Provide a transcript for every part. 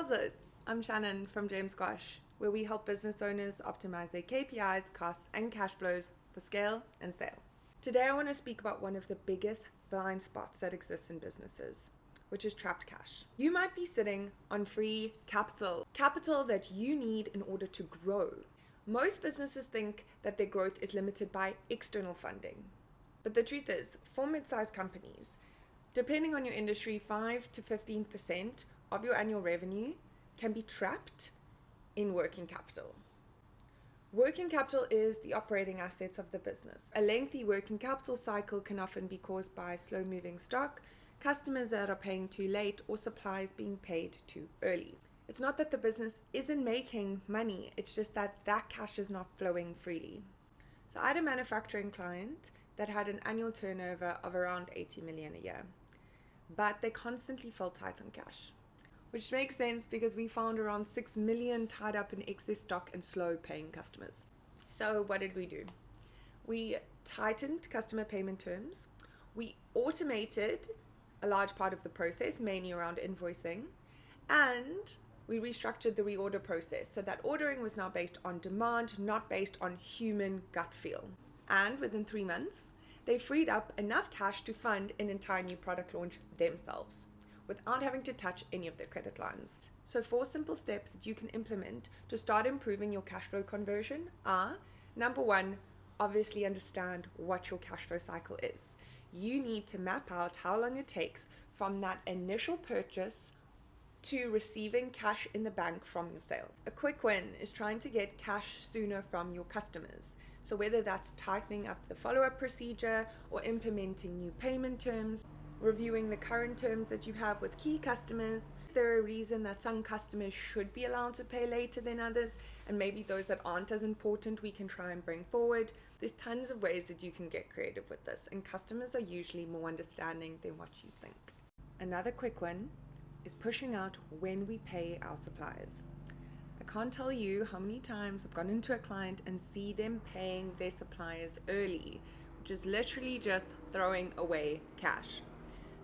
How's it? I'm Shannon from James Squash, where we help business owners optimize their KPIs, costs, and cash flows for scale and sale. Today, I want to speak about one of the biggest blind spots that exists in businesses, which is trapped cash. You might be sitting on free capital that you need in order to grow. Most businesses think that their growth is limited by external funding. But the truth is, for mid-sized companies, depending on your industry, 5 to 15% of your annual revenue can be trapped in working capital. Working capital is the operating assets of the business. A lengthy working capital cycle can often be caused by slow-moving stock, customers that are paying too late, or suppliers being paid too early. It's not that the business isn't making money, it's just that cash is not flowing freely. So I had a manufacturing client that had an annual turnover of around 80 million a year, but they constantly felt tight on cash. Which makes sense because we found around 6 million tied up in excess stock and slow paying customers. So what did we do? We tightened customer payment terms. We automated a large part of the process, mainly around invoicing, and we restructured the reorder process so that ordering was now based on demand, not based on human gut feel. And within 3 months, they freed up enough cash to fund an entire new product launch themselves, without having to touch any of their credit lines. So 4 simple steps that you can implement to start improving your cash flow conversion are: number 1, obviously understand what your cash flow cycle is. You need to map out how long it takes from that initial purchase to receiving cash in the bank from your sale. A quick win is trying to get cash sooner from your customers. So whether that's tightening up the follow-up procedure or implementing new payment terms, reviewing the current terms that you have with key customers. Is there a reason that some customers should be allowed to pay later than others, and maybe those that aren't as important we can try and bring forward? There's tons of ways that you can get creative with this, and customers are usually more understanding than what you think. Another quick one is pushing out when we pay our suppliers. I can't tell you how many times I've gone into a client and see them paying their suppliers early, which is literally just throwing away cash.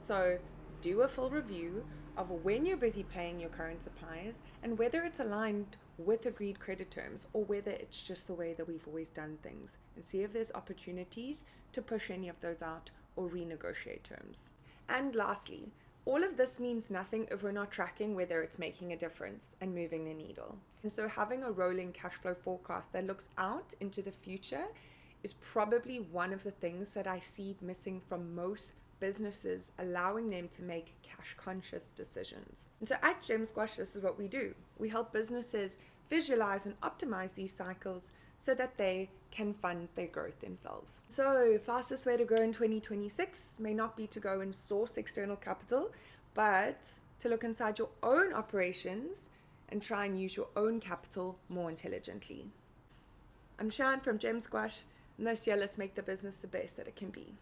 So do a full review of when you're busy paying your current suppliers and whether it's aligned with agreed credit terms or whether it's just the way that we've always done things, and see if there's opportunities to push any of those out or renegotiate terms. And lastly, all of this means nothing if we're not tracking whether it's making a difference and moving the needle. And so having a rolling cash flow forecast that looks out into the future is probably one of the things that I see missing from most businesses, allowing them to make cash conscious decisions. And so at James Squash, this is what we do. We help businesses visualize and optimize these cycles so that they can fund their growth themselves. So fastest way to grow in 2026 may not be to go and source external capital, but to look inside your own operations and try and use your own capital more intelligently. I'm Shan from James Squash, and this year let's make the business the best that it can be.